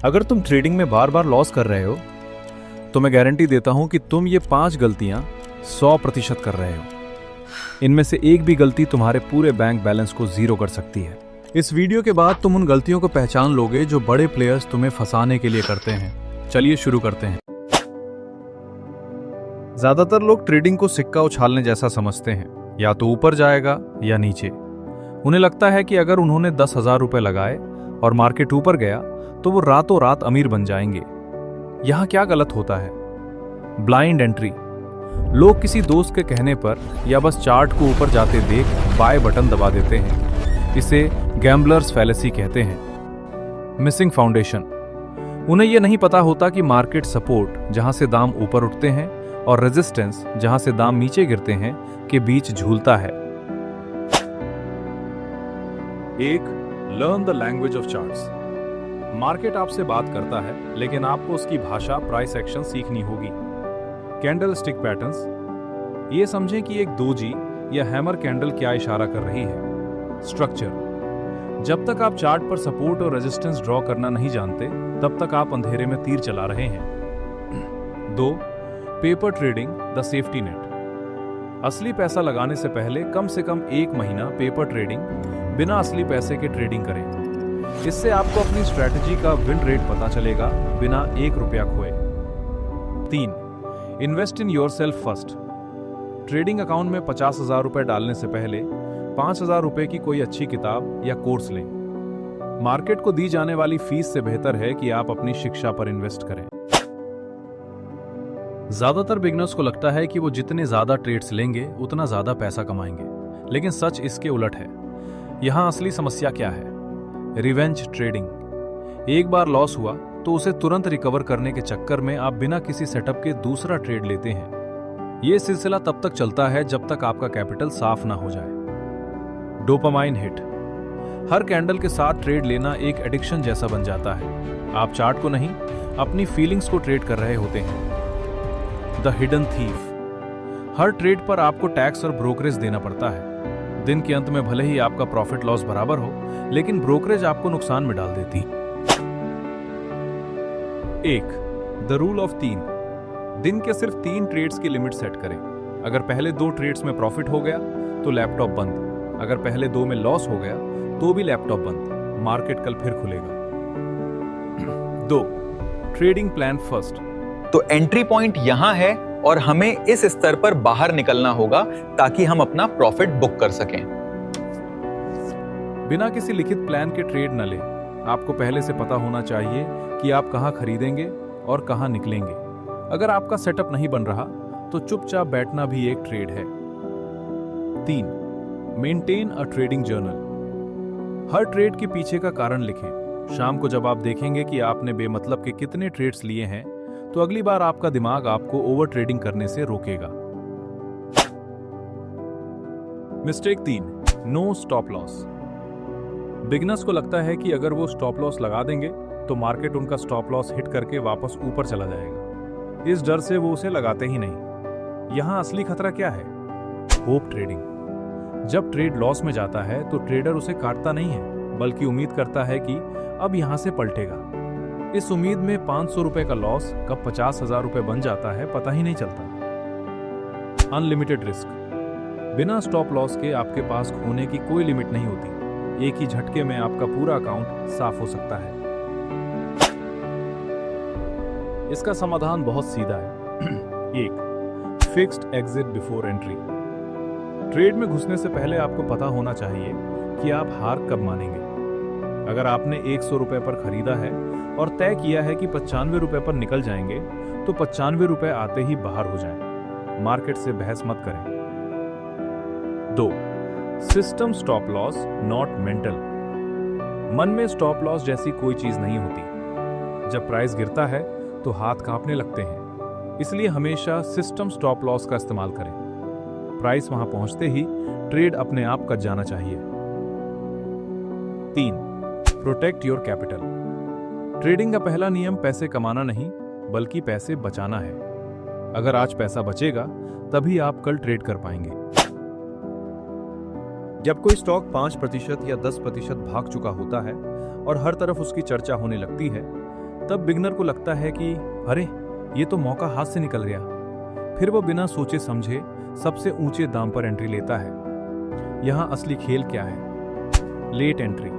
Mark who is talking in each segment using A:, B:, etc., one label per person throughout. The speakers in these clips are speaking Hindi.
A: अगर तुम ट्रेडिंग में बार बार लॉस कर रहे हो तो मैं गारंटी देता हूं कि तुम ये 5 गलतियां 100% कर रहे हो। इनमें से एक भी गलती तुम्हारे पूरे बैंक बैलेंस को जीरो कर सकती है। इस वीडियो के बाद तुम उन गलतियों को पहचान लोगे जो बड़े प्लेयर्स तुम्हें फंसाने के लिए करते हैं। चलिए शुरू करते हैं। ज्यादातर लोग ट्रेडिंग को सिक्का उछालने जैसा समझते हैं, या तो ऊपर जाएगा या नीचे। उन्हें लगता है कि अगर उन्होंने 10,000 रुपए लगाए और मार्केट ऊपर गया तो वो रातों रात अमीर बन जाएंगे। यहां क्या गलत होता है? Blind entry. लोग किसी दोस्त के कहने पर या बस चार्ट को ऊपर जाते देख बाय बटन दबा देते हैं। इसे गैम्बलर्स फैलेसी कहते हैं। Missing foundation. उन्हें यह नहीं पता होता कि मार्केट सपोर्ट, जहां से दाम ऊपर उठते हैं, और रेजिस्टेंस, जहां से दाम नीचे गिरते हैं, के बीच झूलता है। 1. Learn the language of charts. Market आपसे बात करता है, लेकिन आपको उसकी भाषा, प्राइस एक्शन सीखनी होगी। Candle stick patterns. ये समझें कि एक दोजी या हैमर कैंडल क्या इशारा कर रही है। स्ट्रक्चर। जब तक आप चार्ट पर सपोर्ट और रेजिस्टेंस ड्रॉ करना नहीं जानते, तब तक आप अंधेरे में तीर चला रहे हैं। 2. Paper trading, the safety net. असली पैसा लगाने से पहले कम से कम 1 महीना पेपर ट्रेडिंग, बिना असली पैसे के ट्रेडिंग करें। इससे आपको अपनी स्ट्रैटेजी का विन रेट पता चलेगा, बिना 1 रुपया खोए। 3. Invest in yourself first. Trading account में 50,000 रुपए डालने से पहले 5,000 रुपए की कोई अच्छी किताब या कोर्स लें। मार्केट को दी जाने वाली फीस से बेहतर है कि आप अपनी शिक्षा पर इन्वेस्ट करें। ज्यादातर बिगनर्स को लगता है कि वो जितने ज्यादा ट्रेड्स लेंगे उतना ज्यादा पैसा कमाएंगे, लेकिन सच इसके उलट है। यहां असली समस्या क्या है? Revenge trading. एक बार लॉस हुआ तो उसे तुरंत रिकवर करने के चक्कर में आप बिना किसी सेटअप के दूसरा ट्रेड लेते हैं। यह सिलसिला तब तक चलता है जब तक आपका कैपिटल साफ ना हो जाए। Dopamine hit. हर कैंडल के साथ ट्रेड लेना एक एडिक्शन जैसा बन जाता है। आप चार्ट को नहीं, अपनी फीलिंग्स को ट्रेड कर रहे होते हैं। The hidden thief. Her trade पर आपको टैक्स और ब्रोकरेज देना पड़ता है। दिन के अंत में भले ही आपका प्रॉफिट लॉस बराबर हो, लेकिन ब्रोकरेज आपको नुकसान में डाल देती। 1. The rule of 3। दिन के सिर्फ 3 ट्रेड्स की लिमिट सेट करें। अगर पहले 2 ट्रेड्स में प्रॉफिट हो गया तो लैपटॉप बंद। अगर पहले 2 में लॉस हो गया तो भी लैपटॉप बंद। मार्केट कल फिर खुलेगा। 2. Trading plan first.
B: तो एंट्री पॉइंट यहां है और हमें इस स्तर पर बाहर निकलना होगा ताकि हम अपना प्रॉफिट बुक कर सकें।
A: बिना किसी लिखित प्लान के ट्रेड न लें। आपको पहले से पता होना चाहिए कि आप कहां खरीदेंगे और कहां निकलेंगे। अगर आपका सेटअप नहीं बन रहा तो चुपचाप बैठना भी एक ट्रेड है। 3. Maintain a trading journal. Her trade के पीछे का कारण लिखें। शाम को जब आप देखेंगे कि आपने बेमतलब के कितने ट्रेड्स लिए हैं, तो अगली बार आपका दिमाग आपको ओवर ट्रेडिंग करने से रोकेगा। Mistake 3. No stop loss. Beginners को लगता है कि अगर वो स्टॉप लॉस लगा देंगे तो मार्केट उनका स्टॉप लॉस हिट करके वापस ऊपर चला जाएगा। इस डर से वो उसे लगाते ही नहीं। यहां असली खतरा क्या है? Hope trading. जब ट्रेड लॉस में जाता है तो ट्रेडर उसे काटता नहीं है, बल्कि उम्मीद करता है कि अब यहां से पलटेगा। इस उम्मीद में 500 रुपए का लॉस कब 50,000 रुपए बन जाता है पता ही नहीं चलता। Unlimited risk. बिना स्टॉप लॉस के आपके पास खोने की कोई लिमिट नहीं होती। एक ही झटके में आपका पूरा अकाउंट साफ हो सकता है। इसका समाधान बहुत सीधा है। 1. Fixed exit before entry. Trade में घुसने से पहले आपको पता होना चाहिए कि आप हार कब मानेंगे। अगर आपने 100 रुपए पर खरीदा है और तय किया है कि 95 रुपए पर निकल जाएंगे, तो 95 रुपए आते ही बाहर हो जाएं। मार्केट से बहस मत करें। 2. System stop loss, not mental. मन में स्टॉप लॉस जैसी कोई चीज नहीं होती। जब प्राइस गिरता है तो हाथ कांपने लगते हैं। इसलिए हमेशा सिस्टम स्टॉप लॉस का इस्तेमाल करें। प्राइस वहां पहुंचते ही ट्रेड अपने आप कट जाना चाहिए। 3. Protect your capital. ट्रेडिंग का पहला नियम पैसे कमाना नहीं, बल्कि पैसे बचाना है। अगर आज पैसा बचेगा तभी आप कल ट्रेड कर पाएंगे। जब कोई स्टॉक 5% या 10% भाग चुका होता है और हर तरफ उसकी चर्चा होने लगती है, तब बिगनर को लगता है कि अरे ये तो मौका हाथ से निकल गया। फिर वो बिना सोचे समझे सबसे ऊंचे दाम पर एंट्री लेता है। यहां असली खेल क्या है? Late entry.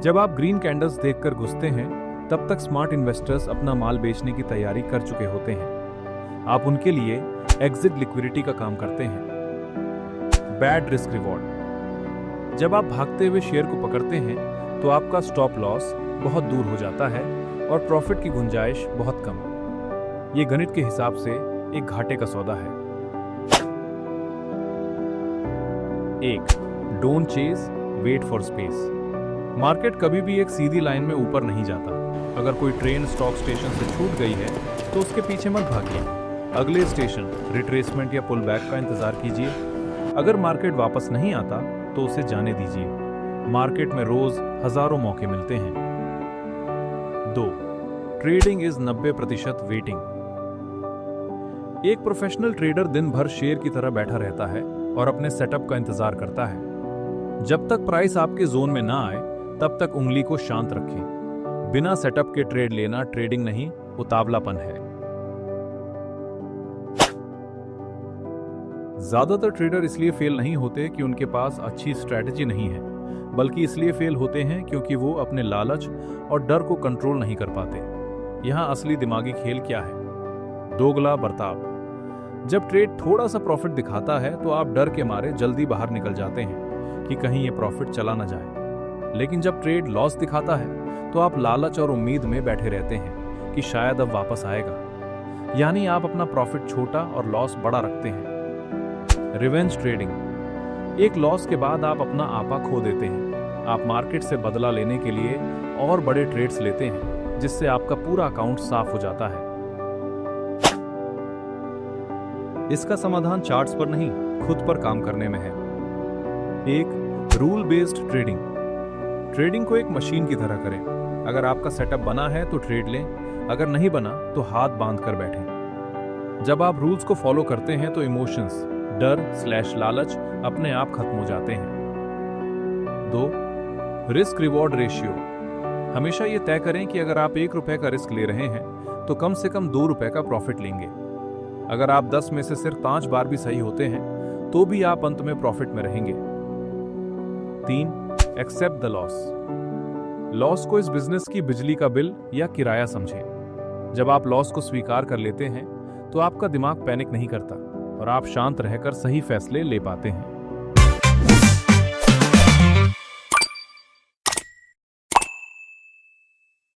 A: जब आप ग्रीन कैंडल्स देखकर घुसते हैं तब तक स्मार्ट इन्वेस्टर्स अपना माल बेचने की तैयारी कर चुके होते हैं। आप उनके लिए एग्जिट लिक्विडिटी का काम करते हैं। Bad risk reward. जब आप भागते हुए शेयर को पकड़ते हैं तो आपका स्टॉप लॉस बहुत दूर हो जाता है और प्रॉफिट की गुंजाइश बहुत कम। ये गणित के हिसाब से एक घाटे का सौदा है। 1. Don't chase, wait for space. Market कभी भी एक सीधी लाइन में ऊपर नहीं जाता। अगर कोई ट्रेन स्टॉक स्टेशन से छूट गई है तो उसके पीछे मत भागिए। अगले स्टेशन रिट्रेसमेंट या पुल बैक का इंतजार कीजिए। अगर मार्केट वापस नहीं आता तो उसे जाने दीजिए। मार्केट में रोज हजारों मौके मिलते हैं। 2. Trading is 90% waiting. एक प्रोफेशनल ट्रेडर दिन भर शेर की तरह बैठा रहता है और अपने सेटअप का इंतजार करता है। जब तक प्राइस आपके जोन में ना आए तब तक उंगली को शांत रखें। बिना सेटअप के ट्रेड लेना ट्रेडिंग नहीं, उतावलापन है। ज्यादातर ट्रेडर इसलिए फेल नहीं होते कि उनके पास अच्छी स्ट्रैटेजी नहीं है, बल्कि इसलिए फेल होते हैं क्योंकि वो अपने लालच और डर को कंट्रोल नहीं कर पाते। यहां असली दिमागी खेल क्या है? दोगला बर्ताव। जब ट्रेड थोड़ा सा प्रॉफिट दिखाता है तो आप डर के मारे जल्दी बाहर निकल जाते हैं कि कहीं ये प्रॉफिट चला ना जाए। लेकिन जब ट्रेड लॉस दिखाता है तो आप लालच और उम्मीद में बैठे रहते हैं कि शायद अब वापस आएगा। यानी आप अपना प्रॉफिट छोटा और लॉस बड़ा रखते हैं। Revenge trading. एक लॉस के बाद आप अपना आपा खो देते हैं। आप मार्केट से बदला लेने के लिए और बड़े ट्रेड्स लेते हैं, जिससे आपका पूरा अकाउंट साफ हो जाता है। इसका समाधान चार्ट्स पर नहीं, खुद पर काम करने में है। 1. Rule based trading. ट्रेडिंग को एक मशीन की तरह करें। अगर आपका सेटअप बना है तो ट्रेड लें, अगर नहीं बना तो हाथ बांध कर बैठें। जब आप रूल्स को फॉलो करते हैं तो इमोशंस, डर/लालच अपने आप खत्म हो जाते हैं। 2. Risk reward ratio. हमेशा ये तय करें कि अगर आप ₹1 का रिस्क ले रहे हैं तो कम से कम ₹2 का प्रॉफिट लेंगे। अगर आप 10 में से सिर्फ 5 बार भी सही होते हैं तो भी आप अंत में प्रॉफिट में रहेंगे। 3. Accept the loss. लॉस को इस बिजनेस की बिजली का बिल या किराया समझें। जब आप लॉस को स्वीकार कर लेते हैं तो आपका दिमाग पैनिक नहीं करता और आप शांत रहकर सही फैसले ले पाते हैं।